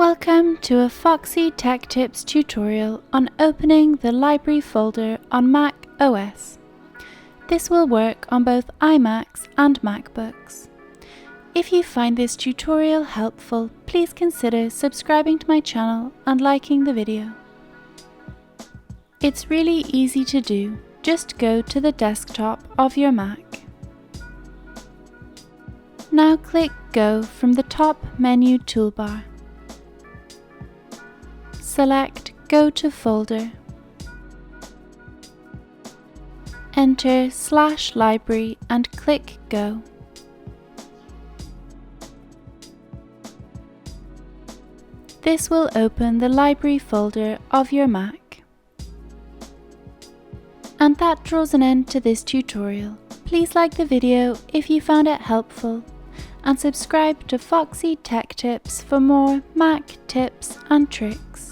Welcome to a Foxy Tech Tips tutorial on opening the library folder on macOS. This will work on both iMacs and MacBooks. If you find this tutorial helpful, please consider subscribing to my channel and liking the video. It's really easy to do, just go to the desktop of your Mac. Now click Go from the top menu toolbar. Select Go to Folder. Enter /library and click Go. This will open the library folder of your Mac. And that draws an end to this tutorial. Please like the video if you found it helpful, and subscribe to Foxy Tech Tips for more Mac tips and tricks.